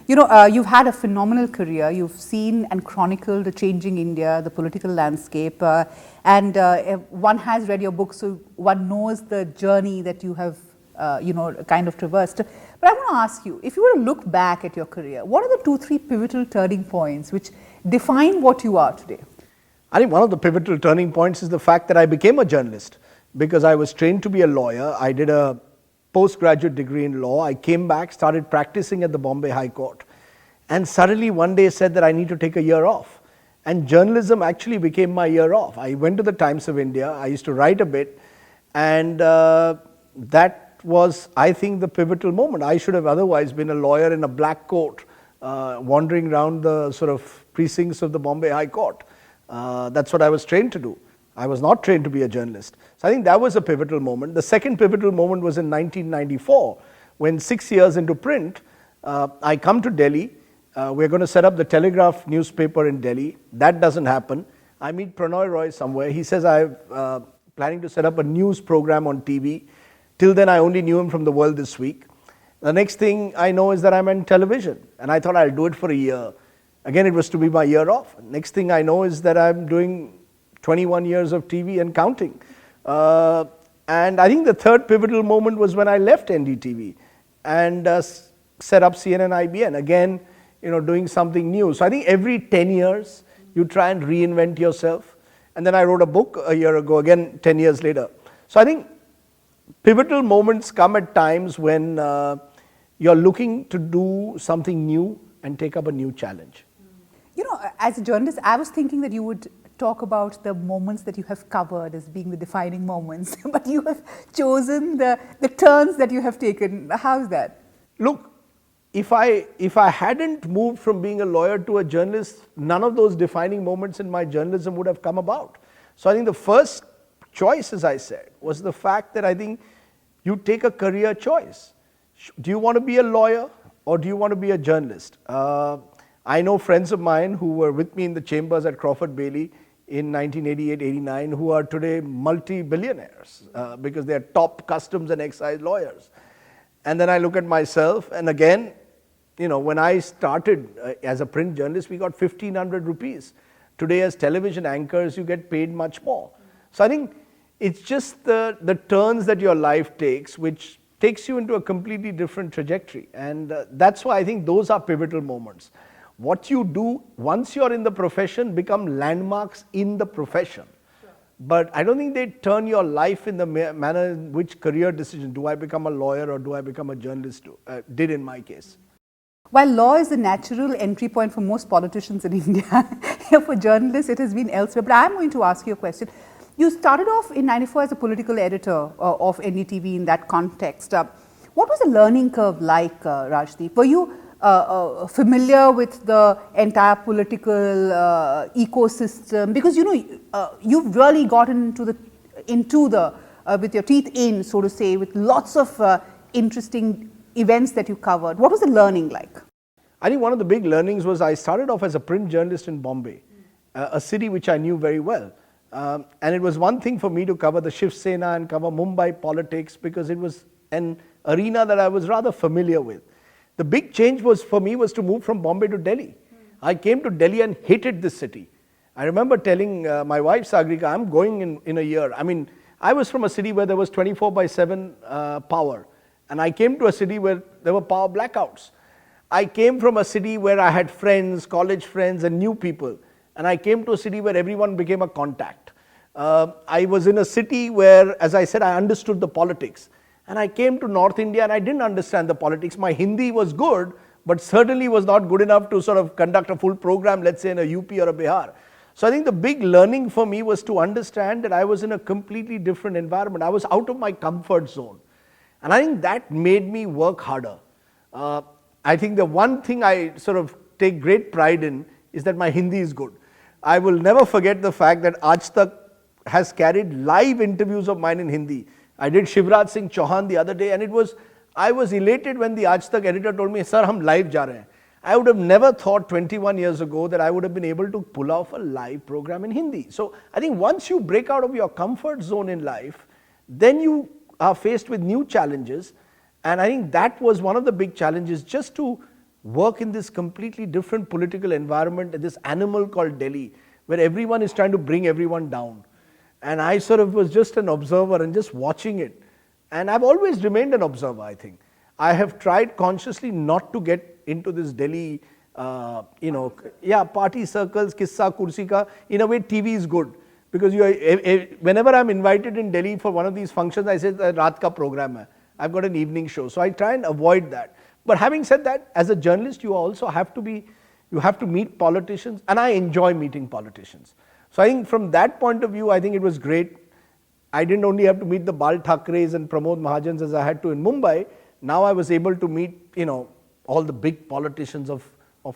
You've had a phenomenal career. You've seen and chronicled the changing India, the political landscape, and one has read your book, so one knows the journey that you have, kind of traversed. But I want to ask you, if you were to look back at your career, what are the 2-3 pivotal turning points which define what you are today? I think one of the pivotal turning points is the fact that I became a journalist because I was trained to be a lawyer. I did a postgraduate degree in law. I came back, started practicing at the Bombay High Court, and suddenly one day said that I need to take a year off. And journalism actually became my year off. I went to the Times of India. I used to write a bit, and that was, I think, the pivotal moment. I should have otherwise been a lawyer in a black coat, wandering around the sort of precincts of the Bombay High Court. That's what I was trained to do. I was not trained to be a journalist. So I think that was a pivotal moment. The second pivotal moment was in 1994, when 6 years into print, I come to Delhi. We're going to set up the Telegraph newspaper in Delhi. That doesn't happen. I meet Pranoy Roy somewhere. He says, I'm planning to set up a news program on TV. Till then, I only knew him from The World This Week. The next thing I know is that I'm on television. And I thought I'll do it for a year. Again, it was to be my year off. Next thing I know is that I'm doing 21 years of TV and counting. And I think the third pivotal moment was when I left NDTV and set up CNN IBN. Again, doing something new. So I think every 10 years, you try and reinvent yourself. And then I wrote a book a year ago, again, 10 years later. So I think pivotal moments come at times when you're looking to do something new and take up a new challenge. As a journalist, I was thinking that you would talk about the moments that you have covered as being the defining moments, but you have chosen the turns that you have taken. How's that? Look, if I hadn't moved from being a lawyer to a journalist, none of those defining moments in my journalism would have come about. So I think the first choice, as I said, was the fact that I think you take a career choice. Do you want to be a lawyer or do you want to be a journalist? I know friends of mine who were with me in the chambers at Crawford Bailey in 1988-89 who are today multi-billionaires because they are top customs and excise lawyers. And then I look at myself, and again, when I started as a print journalist, we got 1,500 rupees. Today as television anchors, you get paid much more. So I think it's just the turns that your life takes, which takes you into a completely different trajectory. And that's why I think those are pivotal moments. What you do once you're in the profession become landmarks in the profession. Sure. But I don't think they turn your life in the manner in which career decision, do I become a lawyer or do I become a journalist, did in my case. While law is the natural entry point for most politicians in India, for journalists it has been elsewhere. But I'm going to ask you a question. You started off in '94 as a political editor of NDTV in that context. What was the learning curve like, Rajdeep? Were you familiar with the entire political ecosystem? Because you've really gotten into the with your teeth in, so to say, with lots of interesting events that you covered. What was the learning like? I think one of the big learnings was I started off as a print journalist in Bombay, a city which I knew very well. And it was one thing for me to cover the Shiv Sena and cover Mumbai politics because it was an arena that I was rather familiar with. The big change for me was to move from Bombay to Delhi. I came to Delhi and hated this city. I remember telling my wife Sagrika, I'm going in a year. I mean, I was from a city where there was 24/7 power. And I came to a city where there were power blackouts. I came from a city where I had friends, college friends and new people. And I came to a city where everyone became a contact. I was in a city where, as I said, I understood the politics. And I came to North India and I didn't understand the politics. My Hindi was good, but certainly was not good enough to sort of conduct a full program, let's say in a UP or a Bihar. So I think the big learning for me was to understand that I was in a completely different environment. I was out of my comfort zone. And I think that made me work harder. I think the one thing I sort of take great pride in is that my Hindi is good. I will never forget the fact that Aaj Tak has carried live interviews of mine in Hindi. I did Shivraj Singh Chauhan the other day, and I was elated when the Aaj Tak editor told me, "Sir, hum live ja rahe hain." I would have never thought 21 years ago that I would have been able to pull off a live program in Hindi. So I think once you break out of your comfort zone in life, then you are faced with new challenges. And I think that was one of the big challenges, just to work in this completely different political environment, this animal called Delhi, where everyone is trying to bring everyone down. And I sort of was just an observer and just watching it. And I've always remained an observer, I think. I have tried consciously not to get into this Delhi, party circles, kissa kursi ka. In a way, TV is good. Because whenever I'm invited in Delhi for one of these functions, I say, Raat ka program hai. I've got an evening show. So I try and avoid that. But having said that, as a journalist, you also have to meet politicians, and I enjoy meeting politicians. So I think from that point of view, I think it was great. I didn't only have to meet the Bal Thakres and Pramod Mahajans as I had to in Mumbai. Now I was able to meet, all the big politicians of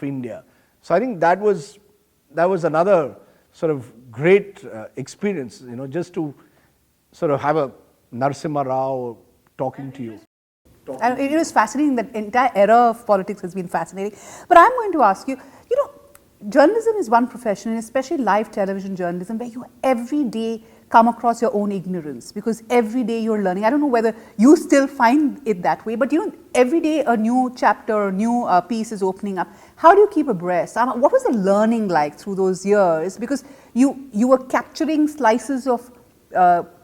India. So I think that was another sort of great experience, just to sort of have a Narasimha Rao talking to you. And it was fascinating. That entire era of politics has been fascinating. But I'm going to ask you, journalism is one profession, and especially live television journalism, where you every day come across your own ignorance, because every day you're learning. I don't know whether you still find it that way, but every day a new chapter, a new piece is opening up. How do you keep abreast? What was the learning like through those years? Because you were capturing slices of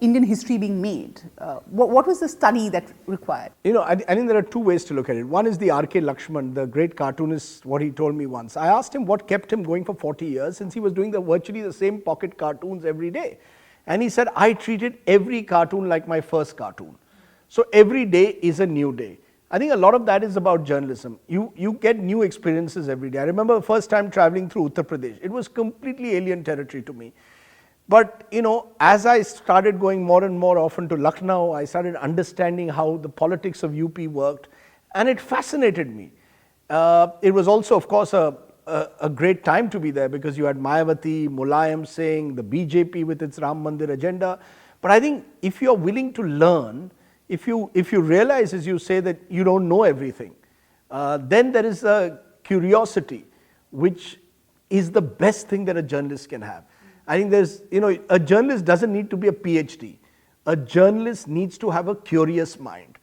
Indian history being made. What was the study that required? I think there are two ways to look at it. One is the R.K. Lakshman, the great cartoonist, what he told me once. I asked him what kept him going for 40 years, since he was doing virtually the same pocket cartoons every day. And he said, I treated every cartoon like my first cartoon. So every day is a new day. I think a lot of that is about journalism. You get new experiences every day. I remember the first time traveling through Uttar Pradesh. It was completely alien territory to me. But, as I started going more and more often to Lucknow, I started understanding how the politics of UP worked, and it fascinated me. It was also, of course, a great time to be there, because you had Mayawati, Mulayam Singh, the BJP with its Ram Mandir agenda. But I think if you're willing to learn, if you realize, as you say, that you don't know everything, then there is a curiosity, which is the best thing that a journalist can have. I think a journalist doesn't need to be a PhD. A journalist needs to have a curious mind,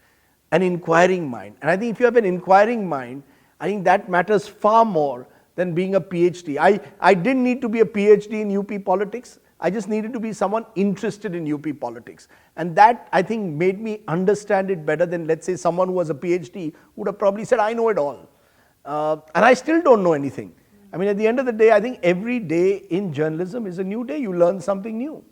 an inquiring mind. And I think if you have an inquiring mind, I think that matters far more than being a PhD. I didn't need to be a PhD in UP politics. I just needed to be someone interested in UP politics. And that, I think, made me understand it better than, let's say, someone who was a PhD who would have probably said, I know it all. And I still don't know anything. I mean, at the end of the day, I think every day in journalism is a new day. You learn something new.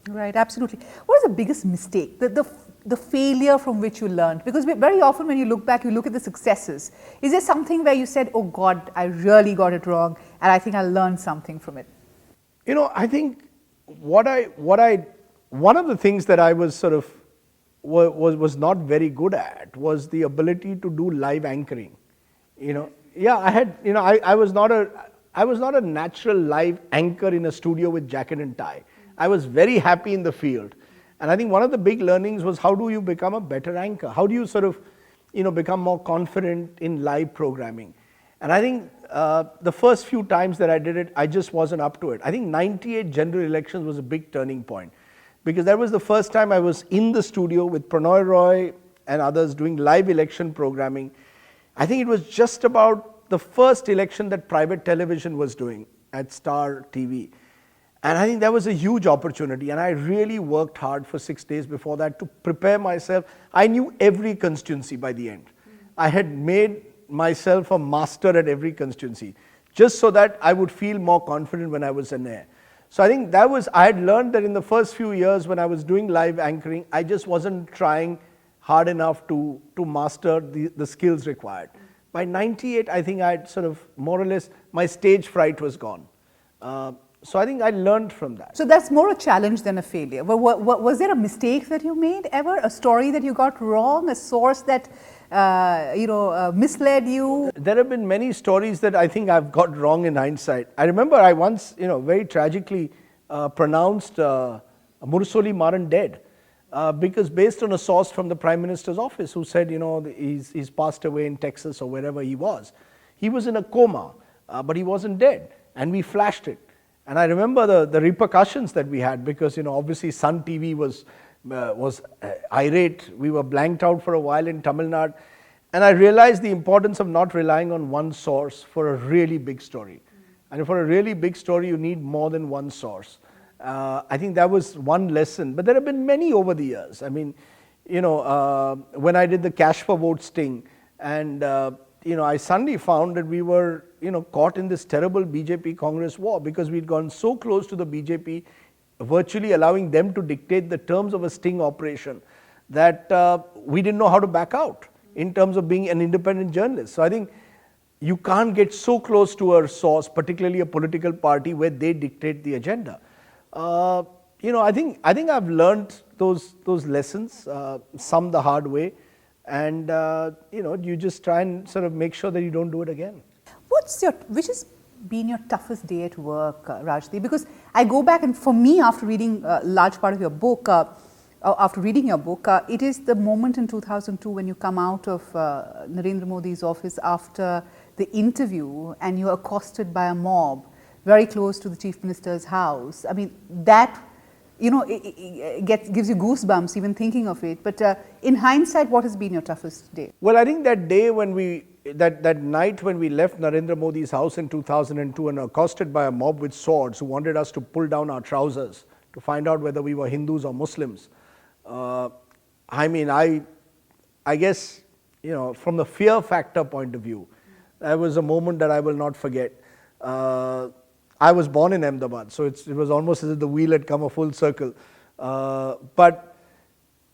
Right, absolutely. What is the biggest mistake, the failure from which you learned? Because very often when you look back, you look at the successes. Is there something where you said, oh God, I really got it wrong, and I think I learned something from it? I think one of the things that I was sort of was not very good at was the ability to do live anchoring. I was not a natural live anchor in a studio with jacket and tie. I was very happy in the field. And I think one of the big learnings was, how do you become a better anchor? How do you sort of, become more confident in live programming? And I think the first few times that I did it, I just wasn't up to it. I think 98 general elections was a big turning point, because that was the first time I was in the studio with Pranoy Roy and others doing live election programming. I think it was just about the first election that private television was doing at Star TV. And I think that was a huge opportunity, and I really worked hard for 6 days before that to prepare myself. I knew every constituency by the end. I had made myself a master at every constituency, just so that I would feel more confident when I was in there. So I think I had learned that in the first few years when I was doing live anchoring, I just wasn't trying hard enough to master the skills required. By 98, I think I had sort of more or less, my stage fright was gone. So I think I learned from that. So that's more a challenge than a failure. Was there a mistake that you made ever? A story that you got wrong? A source that misled you? There have been many stories that I think I've got wrong in hindsight. I remember I once, very tragically pronounced Mursoli Maran dead. Because based on a source from the Prime Minister's office who said, he's passed away in Texas or wherever he was. He was in a coma, but he wasn't dead. And we flashed it. And I remember the repercussions that we had, because, obviously Sun TV was irate. We were blanked out for a while in Tamil Nadu. And I realized the importance of not relying on one source for a really big story. And for a really big story, you need more than one source. I think that was one lesson, but there have been many over the years. I mean, when I did the cash for vote sting, and I suddenly found that we were, caught in this terrible BJP Congress war because we'd gone so close to the BJP, virtually allowing them to dictate the terms of a sting operation, that we didn't know how to back out in terms of being an independent journalist. So I think you can't get so close to a source, particularly a political party, where they dictate the agenda. I think I've learned those lessons, some the hard way, and you just try and sort of make sure that you don't do it again. Which has been your toughest day at work, Rajdeep? Because I go back, and for me, after reading a large part of your book, it is the moment in 2002 when you come out of Narendra Modi's office after the interview and you're accosted by a mob very close to the Chief Minister's house. I mean, that, it gives you goosebumps even thinking of it. But in hindsight, what has been your toughest day? Well, I think that day when that night when we left Narendra Modi's house in 2002 and accosted by a mob with swords who wanted us to pull down our trousers to find out whether we were Hindus or Muslims. I guess, from the fear factor point of view, that was a moment that I will not forget. I was born in Ahmedabad, so it was almost as if the wheel had come a full circle. But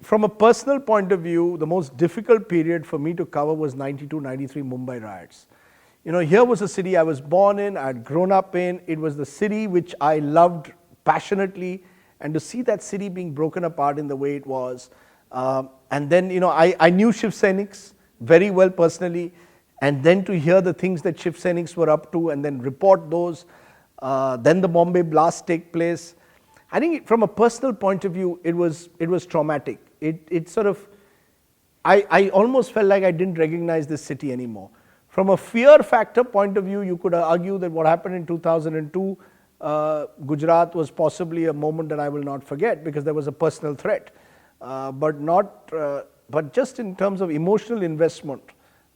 from a personal point of view, the most difficult period for me to cover was 92-93 Mumbai riots. Here was a city I was born in, I had grown up in. It was the city which I loved passionately, and to see that city being broken apart in the way it was. And then, I knew Shiv Sainiks very well personally, and then to hear the things that Shiv Sainiks were up to and then report those, then the Bombay blast take place. I think from a personal point of view, it was traumatic. It sort of, I almost felt like I didn't recognize this city anymore. From a fear factor point of view, you could argue that what happened in 2002, Gujarat was possibly a moment that I will not forget because there was a personal threat. But just in terms of emotional investment,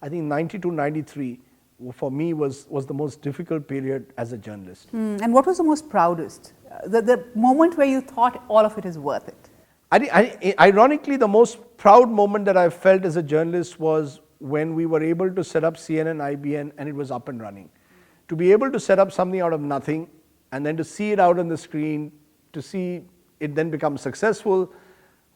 I think 92-93 for me was the most difficult period as a journalist. And what was the most proudest? The moment where you thought all of it is worth it? Ironically, the most proud moment that I felt as a journalist was when we were able to set up CNN, IBN, and it was up and running. To be able to set up something out of nothing and then to see it out on the screen, to see it then become successful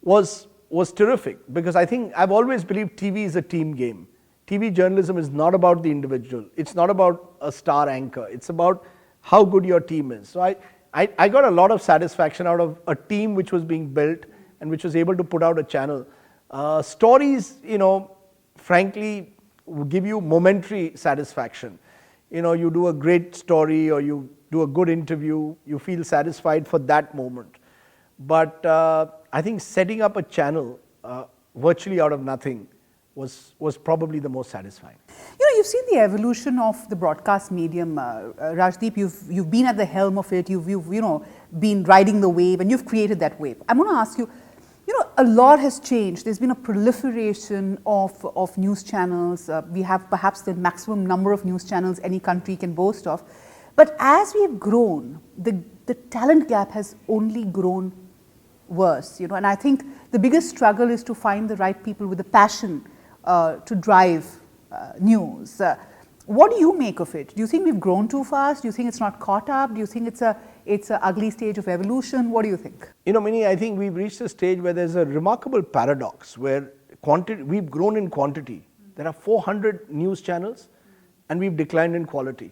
was terrific, because I think I've always believed TV is a team game. TV journalism is not about the individual. It's not about a star anchor. It's about how good your team is. So I got a lot of satisfaction out of a team which was being built and which was able to put out a channel. Stories, frankly, give you momentary satisfaction. You do a great story or you do a good interview, you feel satisfied for that moment. But I think setting up a channel virtually out of nothing was probably the most satisfying. You've seen the evolution of the broadcast medium, Rajdeep. You've been at the helm of it. You've been riding the wave, and you've created that wave. I'm going to ask you. A lot has changed. There's been a proliferation of news channels. We have perhaps the maximum number of news channels any country can boast of. But as we have grown, the talent gap has only grown worse. And I think the biggest struggle is to find the right people with the passion to drive news. What do you make of it? Do you think we've grown too fast? Do you think it's not caught up? Do you think it's an ugly stage of evolution? What do you think? Mini, I think we've reached a stage where there's a remarkable paradox where we've grown in quantity. There are 400 news channels and we've declined in quality.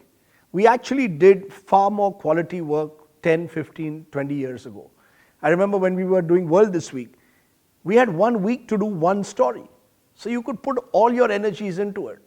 We actually did far more quality work 10, 15, 20 years ago. I remember when we were doing World This Week, we had 1 week to do one story. So you could put all your energies into it.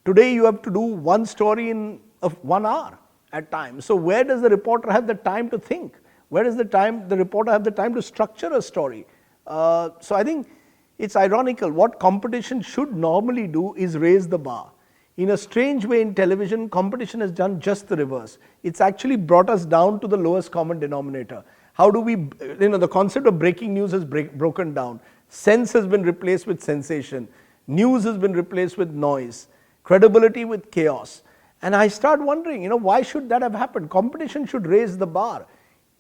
Today you have to do one story in 1 hour at times. So where does the reporter have the time to think? Where does the reporter have the time to structure a story? So I think it's ironical. What competition should normally do is raise the bar. In a strange way in television, competition has done just the reverse. It's actually brought us down to the lowest common denominator. How do we, the concept of breaking news has broken down. Sense has been replaced with sensation. News has been replaced with noise, credibility with chaos. And I start wondering, why should that have happened? Competition should raise the bar.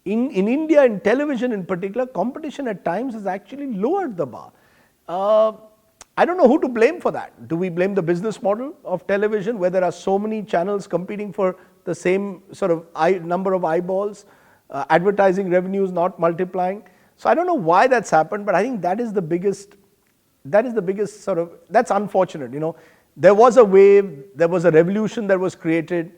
In India, in television in particular, competition at times has actually lowered the bar. I don't know who to blame for that. Do we blame the business model of television, where there are so many channels competing for the same sort of number of eyeballs, advertising revenues not multiplying? So I don't know why that's happened, but I think that is the biggest sort of, that's unfortunate. There was a wave, there was a revolution that was created,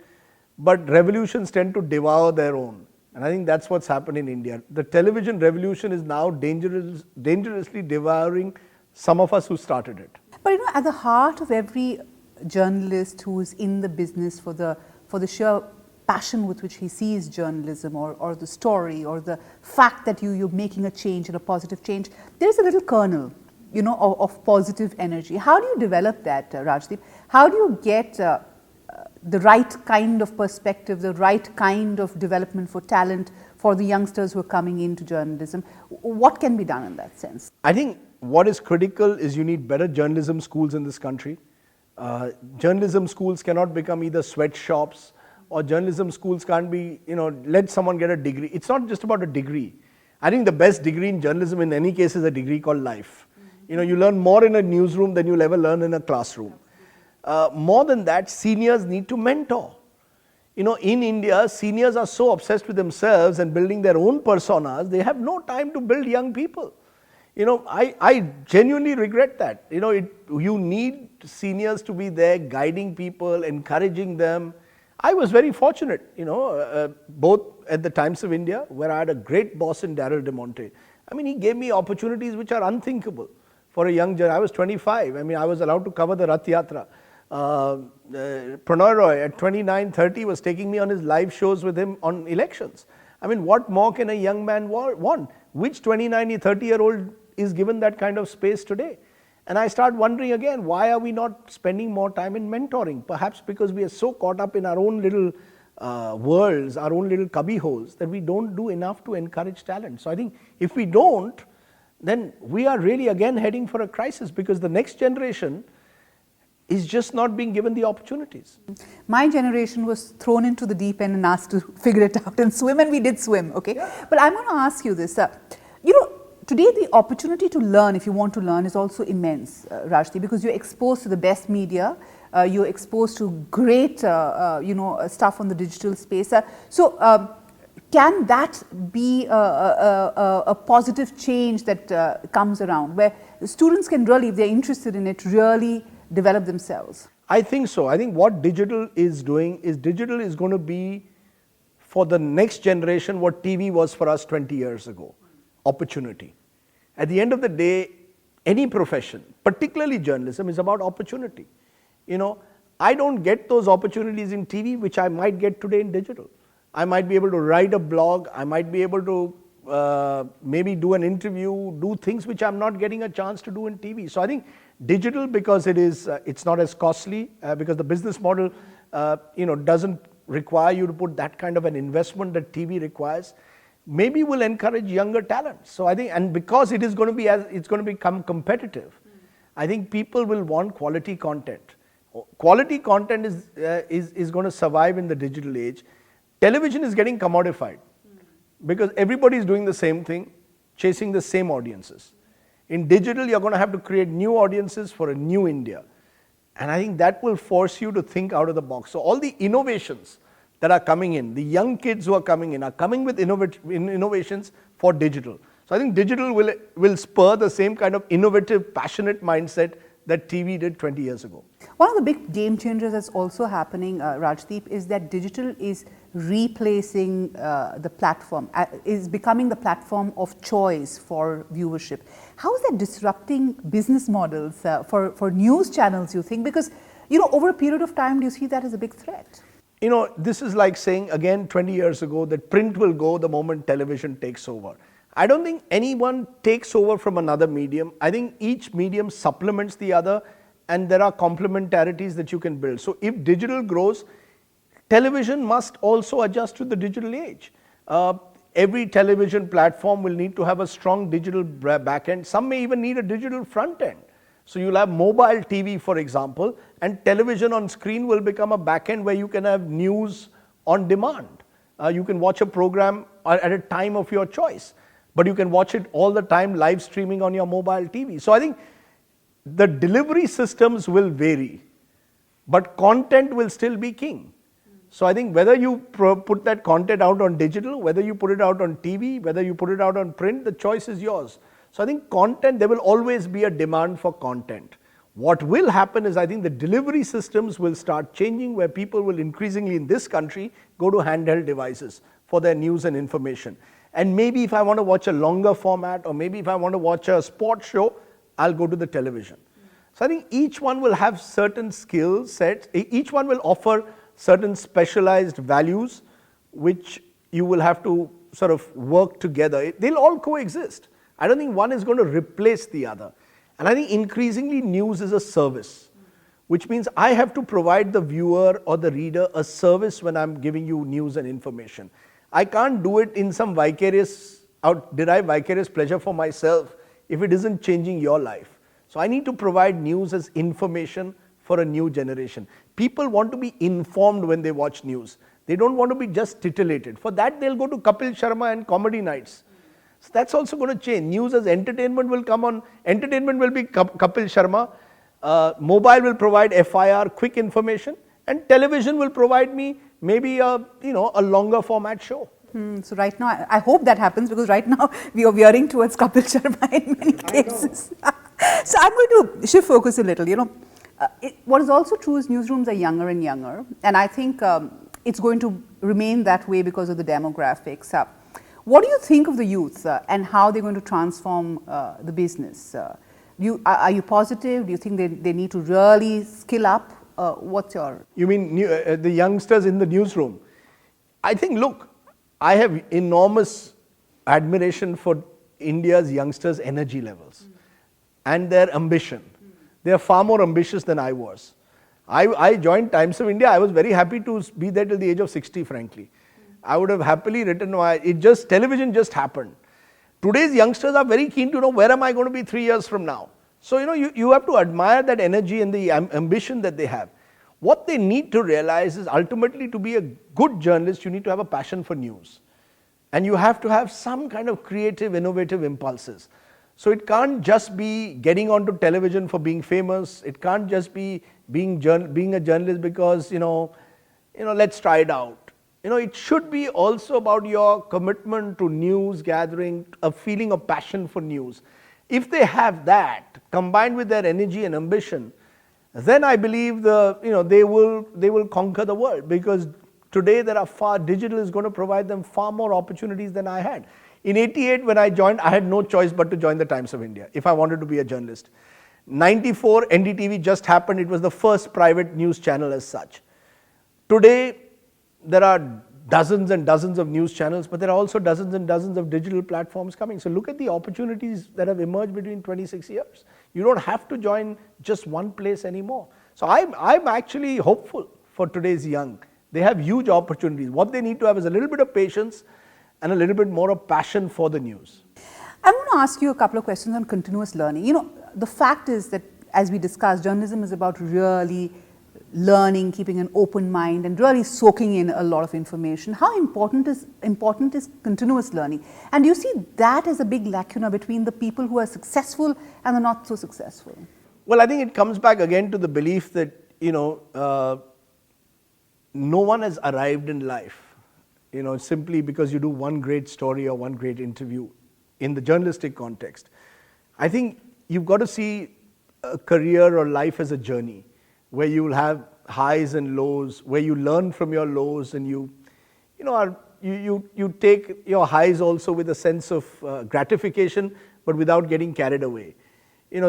but revolutions tend to devour their own. And I think that's what's happened in India. The television revolution is now dangerously devouring some of us who started it. But at the heart of every journalist who is in the business for the sheer passion with which he sees journalism or the story or the fact that you're making a change and a positive change, there's a little kernel, of positive energy. How do you develop that, Rajdeep? How do you get the right kind of perspective, the right kind of development for talent for the youngsters who are coming into journalism? What can be done in that sense? I think what is critical is you need better journalism schools in this country. Journalism schools cannot become either sweatshops, or journalism schools can't be, let someone get a degree. It's not just about a degree. I think the best degree in journalism in any case is a degree called life. You learn more in a newsroom than you'll ever learn in a classroom. More than that, seniors need to mentor. In India, seniors are so obsessed with themselves and building their own personas, they have no time to build young people. I genuinely regret that. You need seniors to be there guiding people, encouraging them. I was very fortunate, both at the Times of India, where I had a great boss in Darryl De Monte. He gave me opportunities which are unthinkable for a young journalist. I was 25. I was allowed to cover the Rath Yatra. Prannoy Roy at 29, 30 was taking me on his live shows with him on elections. What more can a young man want? Which 29, 30-year-old is given that kind of space today? And I start wondering again, why are we not spending more time in mentoring? Perhaps because we are so caught up in our own little worlds, our own little cubby holes, that we don't do enough to encourage talent. So I think if we don't, then we are really again heading for a crisis, because the next generation is just not being given the opportunities. My generation was thrown into the deep end and asked to figure it out and swim, and we did swim, okay? Yeah. But I'm going to ask you this. Today the opportunity to learn, if you want to learn, is also immense, Rajdeep, because you're exposed to the best media, you're exposed to great, stuff on the digital space. Can that be a positive change that comes around, where students can really, if they're interested in it, really develop themselves? I think so. I think what digital is doing is digital is going to be for the next generation what TV was for us 20 years ago. Opportunity. At the end of the day, any profession, particularly journalism, is about opportunity. I don't get those opportunities in TV which I might get today in digital. I might be able to write a blog, I might be able to maybe do an interview, do things which I'm not getting a chance to do in TV. So I think digital, because it's not as costly, because the business model doesn't require you to put that kind of an investment that TV requires, maybe will encourage younger talent. So I think, and because it's going to become competitive, I think people will want quality content. Quality content is going to survive in the digital age. Television is getting commodified because everybody is doing the same thing, chasing the same audiences. In digital, you're going to have to create new audiences for a new India. And I think that will force you to think out of the box. So all the innovations that are coming in, the young kids who are coming in, are coming with innovations for digital. So I think digital will spur the same kind of innovative, passionate mindset that TV did 20 years ago. One of the big game changers that's also happening, Rajdeep, is that digital is replacing the platform, is becoming the platform of choice for viewership. How is that disrupting business models for news channels, you think? Because, over a period of time, do you see that as a big threat? This is like saying again 20 years ago that print will go the moment television takes over. I don't think anyone takes over from another medium. I think each medium supplements the other, and there are complementarities that you can build. So if digital grows, television must also adjust to the digital age. Every television platform will need to have a strong digital backend. Some may even need a digital front end. So you'll have mobile TV, for example, and television on screen will become a backend where you can have news on demand. You can watch a program at a time of your choice, but you can watch it all the time live streaming on your mobile TV. So I think the delivery systems will vary, but content will still be king. So I think whether you put that content out on digital, whether you put it out on TV, whether you put it out on print, the choice is yours. So I think content, there will always be a demand for content. What will happen is I think the delivery systems will start changing, where people will increasingly in this country go to handheld devices for their news and information. And maybe if I want to watch a longer format, or maybe if I want to watch a sports show, I'll go to the television. So I think each one will have certain skill sets, each one will offer certain specialized values which you will have to sort of work together. They'll all coexist. I don't think one is going to replace the other. And I think increasingly news is a service, which means I have to provide the viewer or the reader a service when I'm giving you news and information. I can't do it in some derive vicarious pleasure for myself if it isn't changing your life. So I need to provide news as information for a new generation. People want to be informed when they watch news. They don't want to be just titillated. For that, they'll go to Kapil Sharma and comedy nights. So that's also going to change. News as entertainment will come on. Entertainment will be Kapil Sharma. Mobile will provide FIR, quick information, and television will provide me maybe a longer format show. So right now, I hope that happens, because right now we are veering towards Kapil Sharma in many cases. So I'm going to shift focus a little. What is also true is newsrooms are younger and younger, and I think it's going to remain that way because of the demographics. What do you think of the youth and how they're going to transform the business? Are you positive? Do you think they need to really skill up? What's your... You mean the youngsters in the newsroom? I think, look, I have enormous admiration for India's youngsters' energy levels and their ambition. They are far more ambitious than I was. I joined Times of India. I was very happy to be there till the age of 60, frankly. I would have happily written, television just happened. Today's youngsters are very keen to know, where am I going to be 3 years from now? So, you have to admire that energy and the ambition that they have. What they need to realize is, ultimately, to be a good journalist, you need to have a passion for news. And you have to have some kind of creative, innovative impulses. So it can't just be getting onto television for being famous. It can't just be being a journalist because, let's try it out. It should be also about your commitment to news gathering, a feeling of passion for news. If they have that, combined with their energy and ambition, then I believe they will conquer the world, because today digital is going to provide them far more opportunities than I had. In '88, when I joined, I had no choice but to join the Times of India if I wanted to be a journalist. '94, NDTV just happened. It was the first private news channel as such. Today, there are dozens and dozens of news channels, but there are also dozens and dozens of digital platforms coming. So look at the opportunities that have emerged between 26 years. You don't have to join just one place anymore. So I'm actually hopeful for today's young. They have huge opportunities. What they need to have is a little bit of patience and a little bit more of passion for the news. I want to ask you a couple of questions on continuous learning. The fact is that, as we discussed, journalism is about really learning, keeping an open mind, and really soaking in a lot of information. How important is continuous learning? And do you see that as a big lacuna between the people who are successful and the not so successful? Well, I think it comes back again to the belief that, no one has arrived in life, simply because you do one great story or one great interview in the journalistic context. I think you've got to see a career or life as a journey, where you will have highs and lows, where you learn from your lows, and you take your highs also with a sense of gratification, but without getting carried away.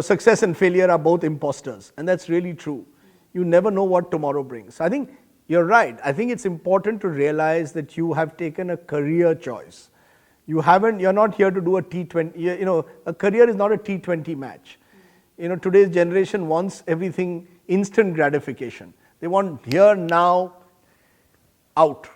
Success and failure are both imposters, and that's really true. You never know what tomorrow brings. I think you're right. I think it's important to realize that you have taken a career choice. You're not here to do a T20, a career is not a T20 match. Today's generation wants everything instant gratification. They want here, now, out.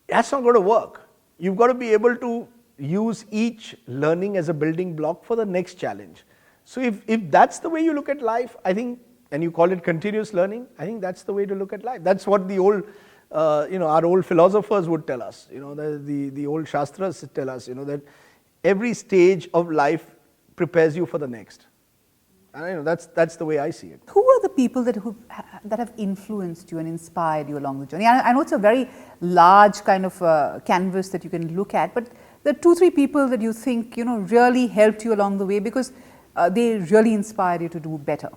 That's not going to work. You've got to be able to use each learning as a building block for the next challenge. So if that's the way you look at life, I think, and you call it continuous learning, I think that's the way to look at life. That's what the old, our old philosophers would tell us, the old Shastras tell us, that every stage of life prepares you for the next. And that's the way I see it. Who are the people that have influenced you and inspired you along the journey? I know it's a very large kind of canvas that you can look at, but there are 2-3 people that you think really helped you along the way because they really inspired you to do better.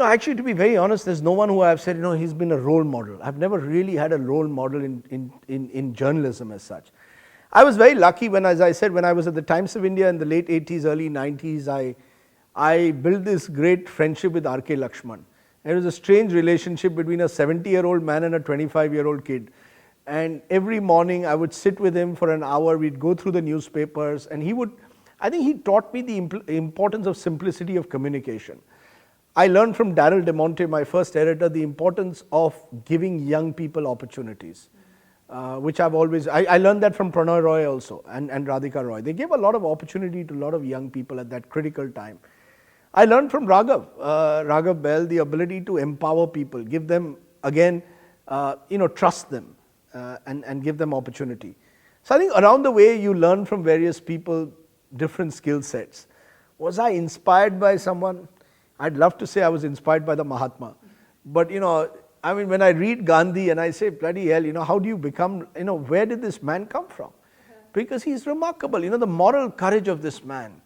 Actually, to be very honest, there's no one who I've said, he's been a role model. I've never really had a role model in journalism as such. I was very lucky when, as I said, when I was at the Times of India in the late 80s, early 90s, I built this great friendship with R.K. Lakshman. It was a strange relationship between a 70-year-old man and a 25-year-old kid. And every morning I would sit with him for an hour, we'd go through the newspapers, and I think he taught me the importance of simplicity of communication. I learned from Darryl DeMonte, my first editor, the importance of giving young people opportunities, which I learned that from Prannoy Roy also and Radhika Roy. They gave a lot of opportunity to a lot of young people at that critical time. I learned from Raghav Bell, the ability to empower people, give them, again, trust them and give them opportunity. So I think around the way you learn from various people different skill sets. Was I inspired by someone? I'd love to say I was inspired by the Mahatma. But, when I read Gandhi and I say, bloody hell, how do you become, where did this man come from? Because he's remarkable, the moral courage of this man.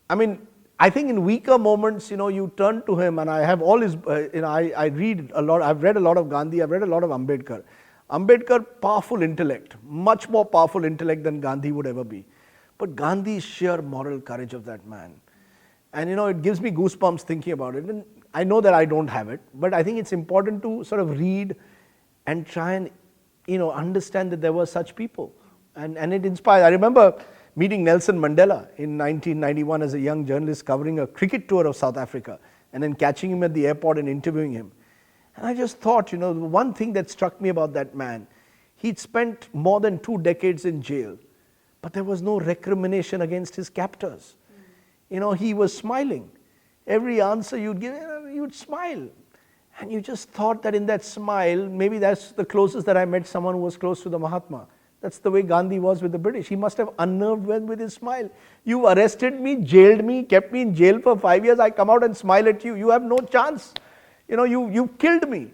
I think in weaker moments, you turn to him, and I have all his, I read a lot, I've read a lot of Gandhi, I've read a lot of Ambedkar. Ambedkar, powerful intellect, much more powerful intellect than Gandhi would ever be. But Gandhi's sheer moral courage of that man. And it gives me goosebumps thinking about it. And I know that I don't have it, but I think it's important to sort of read and try and, understand that there were such people. And it inspires. I remember meeting Nelson Mandela in 1991 as a young journalist covering a cricket tour of South Africa and then catching him at the airport and interviewing him. And I just thought, one thing that struck me about that man, he'd spent more than 2 decades in jail, but there was no recrimination against his captors. He was smiling. Every answer you'd give, you'd smile. And you just thought that in that smile, maybe that's the closest that I met someone who was close to the Mahatma. That's the way Gandhi was with the British. He must have unnerved them with his smile. You arrested me, jailed me, kept me in jail for 5 years. I come out and smile at you. You have no chance. You killed me.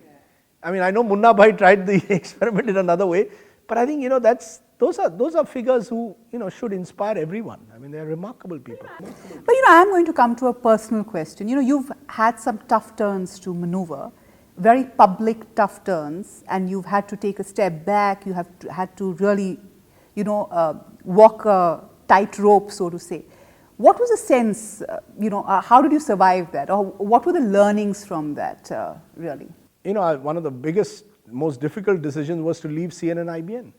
I know Munna Bhai tried the experiment in another way, but I think those are figures who should inspire everyone. They're remarkable people. But I'm going to come to a personal question. You've had some tough turns to maneuver, very public tough turns, and you've had to take a step back. You have had to really, walk a tightrope, so to say. What was the sense? How did you survive that, or what were the learnings from that? Really. One of the biggest, most difficult decisions was to leave CNN-IBN.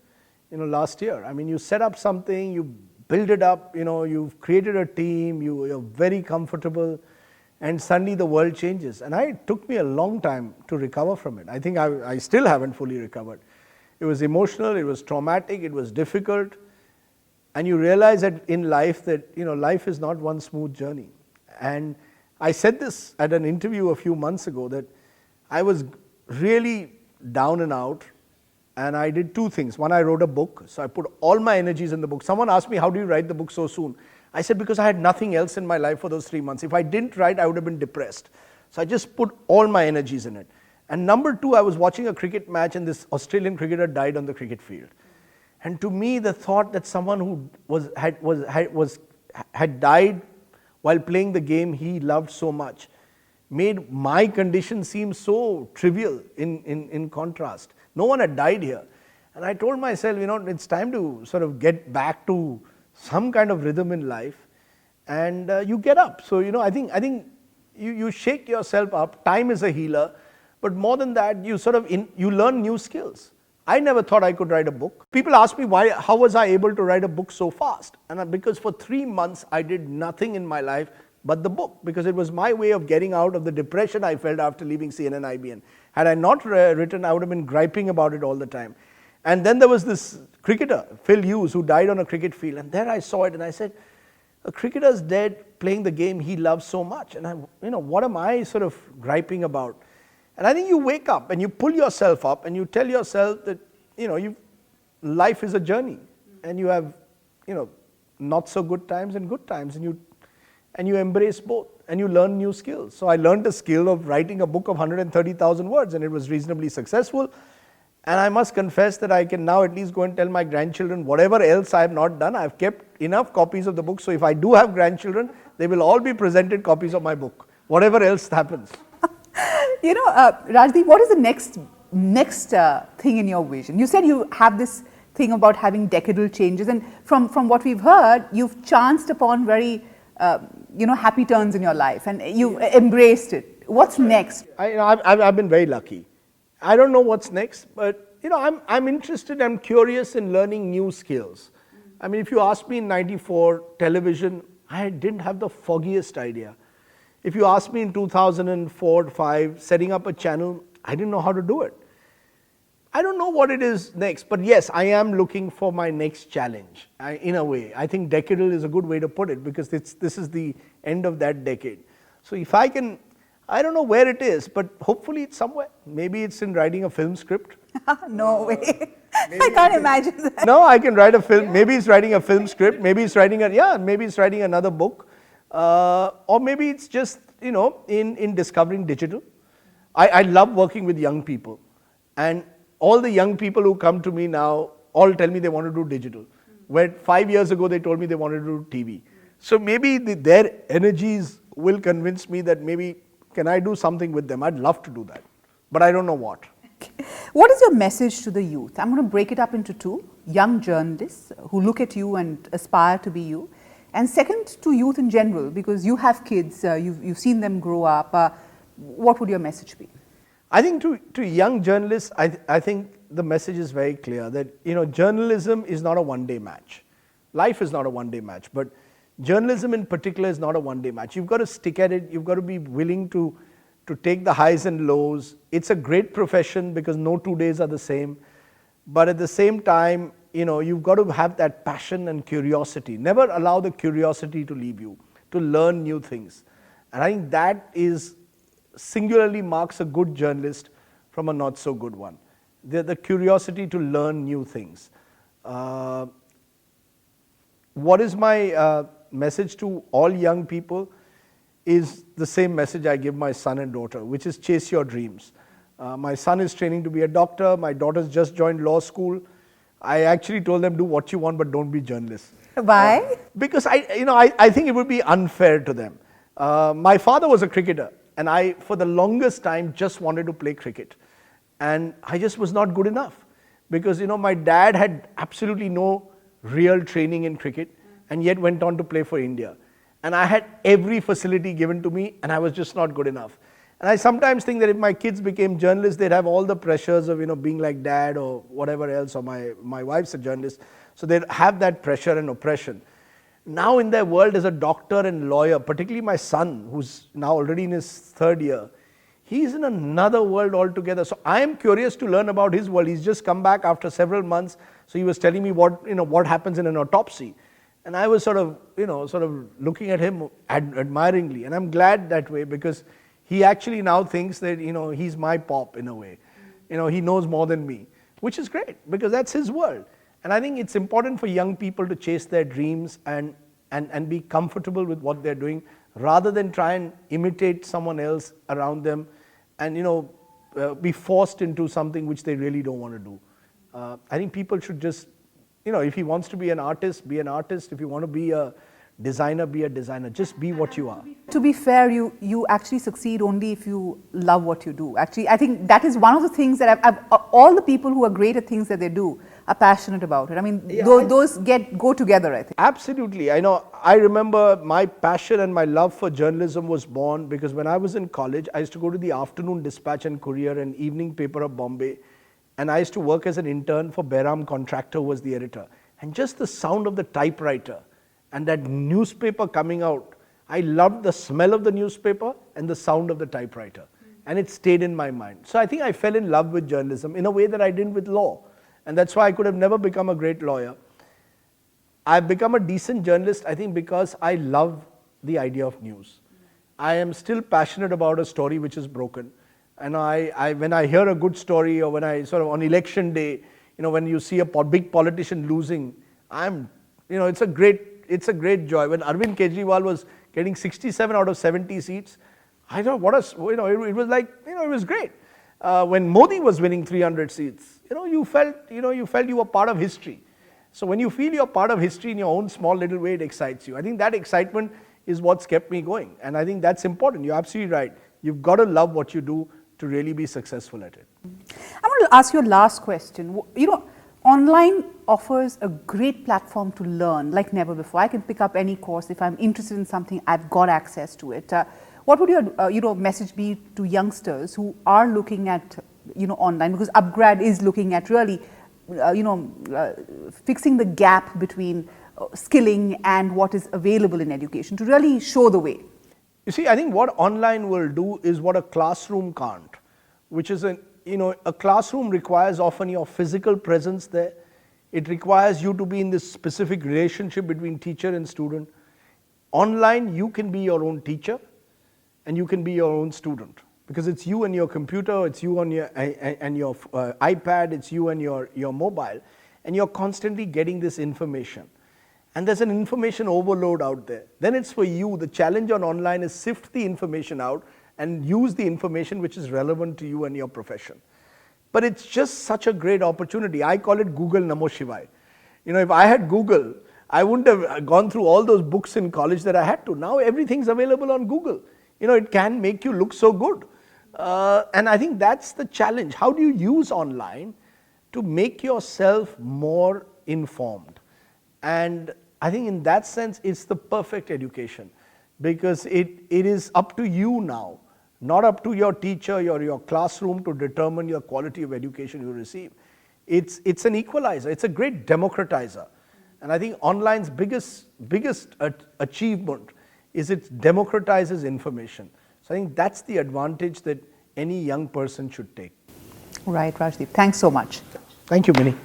Last year. You set up something, you build it up, you've created a team, you're very comfortable, and suddenly the world changes. And it took me a long time to recover from it. I think I still haven't fully recovered. It was emotional, it was traumatic, it was difficult. And you realize that in life that, life is not one smooth journey. And I said this at an interview a few months ago that I was really down and out. And I did 2 things. One, I wrote a book. So I put all my energies in the book. Someone asked me, how do you write the book so soon? I said, because I had nothing else in my life for those 3 months. If I didn't write, I would have been depressed. So I just put all my energies in it. And number 2, I was watching a cricket match and this Australian cricketer died on the cricket field. And to me, the thought that someone who had died while playing the game he loved so much made my condition seem so trivial in contrast. No one had died here. And I told myself, it's time to sort of get back to some kind of rhythm in life. And you get up. So, I think you shake yourself up. Time is a healer. But more than that, you learn new skills. I never thought I could write a book. People ask me, how was I able to write a book so fast? And because for 3 months, I did nothing in my life but the book, because it was my way of getting out of the depression I felt after leaving CNN-IBN. Had I not written, I would have been griping about it all the time. And then there was this cricketer, Phil Hughes, who died on a cricket field. And there I saw it and I said, a cricketer's dead playing the game he loves so much. And what am I sort of griping about? And I think you wake up and you pull yourself up and you tell yourself that, life is a journey and you have, not so good times and good times, and you embrace both and you learn new skills. So I learned the skill of writing a book of 130,000 words and it was reasonably successful. And I must confess that I can now at least go and tell my grandchildren whatever else I have not done. I've kept enough copies of the book, so if I do have grandchildren, they will all be presented copies of my book, whatever else happens. Rajdeep, what is the next thing in your vision? You said you have this thing about having decadal changes, and from what we've heard, you've chanced upon very happy turns in your life, and you've embraced it. What's next? I've been very lucky. I don't know what's next, but I'm interested, I'm curious in learning new skills. I mean, if you asked me in '94, television, I didn't have the foggiest idea. If you asked me in 2004, 5, setting up a channel, I didn't know how to do it. I don't know what it is next, but yes, I am looking for my next challenge, in a way. I think decadal is a good way to put it because this is the end of that decade. So if I can, I don't know where it is, but hopefully it's somewhere. Maybe it's in writing a film script. No way. I can't imagine that. No, I can write a film. Yeah. Maybe it's writing a film script. Maybe it's writing maybe it's writing another book. Or maybe it's just, in discovering digital. I love working with young people. And all the young people who come to me now all tell me they want to do digital. Where 5 years ago they told me they wanted to do TV. So maybe their energies will convince me that maybe can I do something with them? I'd love to do that. But I don't know what. What is your message to the youth? I'm going to break it up into two. Young journalists who look at you and aspire to be you. And second, to youth in general, because you have kids, you've seen them grow up. What would your message be? I think to young journalists, I think the message is very clear that journalism is not a one-day match. Life is not a one-day match, but journalism in particular is not a one-day match. You've got to stick at it. You've got to be willing to take the highs and lows. It's a great profession because no 2 days are the same. But at the same time, you've got to have that passion and curiosity. Never allow the curiosity to leave you, to learn new things. And I think that singularly marks a good journalist from a not so good one. The curiosity to learn new things. What is my message to all young people is the same message I give my son and daughter, which is chase your dreams. My son is training to be a doctor. My daughter's just joined law school. I actually told them, do what you want, but don't be journalists. Why? Because I think it would be unfair to them. My father was a cricketer, and I, for the longest time, just wanted to play cricket. And I just was not good enough. Because, my dad had absolutely no real training in cricket, and yet went on to play for India. And I had every facility given to me, and I was just not good enough. And I sometimes think that if my kids became journalists, they'd have all the pressures of, being like dad or whatever else, or my wife's a journalist. So they'd have that pressure and oppression. Now in their world as a doctor and lawyer, particularly my son, who's now already in his 3rd year, he's in another world altogether. So I am curious to learn about his world. He's just come back after several months. So he was telling me what happens in an autopsy. And I was sort of looking at him admiringly. And I'm glad that way because he actually now thinks that, he's my pop in a way. He knows more than me, which is great because that's his world. And I think it's important for young people to chase their dreams and be comfortable with what they're doing rather than try and imitate someone else around them and, be forced into something which they really don't want to do. I think people should just, if he wants to be an artist, be an artist. If you want to be a designer, be a designer. Just be what you are. To be fair, you actually succeed only if you love what you do. Actually, I think that is one of the things that all the people who are great at things that they do are passionate about it. I mean, those go together, I think. Absolutely. I remember my passion and my love for journalism was born because when I was in college, I used to go to the Afternoon Dispatch and Courier and evening paper of Bombay. And I used to work as an intern for Behram Contractor, who was the editor. And just the sound of the typewriter and that newspaper coming out, I loved the smell of the newspaper and the sound of the typewriter. And it stayed in my mind. So I think I fell in love with journalism in a way that I didn't with law. And that's why I could have never become a great lawyer. I've become a decent journalist, I think, because I love the idea of news. I am still passionate about a story which is broken. And when I hear a good story, or when I sort of on election day, when you see a big politician losing, it's a great joy. When Arvind Kejriwal was getting 67 out of 70 seats, I thought, it was like, it was great. When Modi was winning 300 seats, you felt you were part of history. So when you feel you're part of history in your own small little way, it excites you. I think that excitement is what's kept me going. And I think that's important. You're absolutely right. You've got to love what you do to really be successful at it. I want to ask you a last question. Online offers a great platform to learn like never before. I can pick up any course. If I'm interested in something, I've got access to it. What would your message be to youngsters who are looking at online? Because UpGrad is looking at really fixing the gap between skilling and what is available in education to really show the way. You see, I think what online will do is what a classroom can't, which is a classroom requires often your physical presence there. It requires you to be in this specific relationship between teacher and student. Online, you can be your own teacher and you can be your own student, because it's you and your computer, it's you on your iPad, it's you and your mobile, and you're constantly getting this information. And there's an information overload out there. Then it's for you. The challenge on online is sift the information out and use the information which is relevant to you and your profession. But it's just such a great opportunity. I call it Google Namo Shivaya. If I had Google, I wouldn't have gone through all those books in college that I had to. Now everything's available on Google. It can make you look so good. And I think that's the challenge. How do you use online to make yourself more informed? And I think in that sense, it's the perfect education, because it is up to you now, not up to your teacher or your classroom to determine your quality of education you receive. It's an equalizer. It's a great democratizer. And I think online's biggest achievement is it democratizes information. So I think that's the advantage that any young person should take. Right, Rajdeep. Thanks so much. Thank you, Minnie.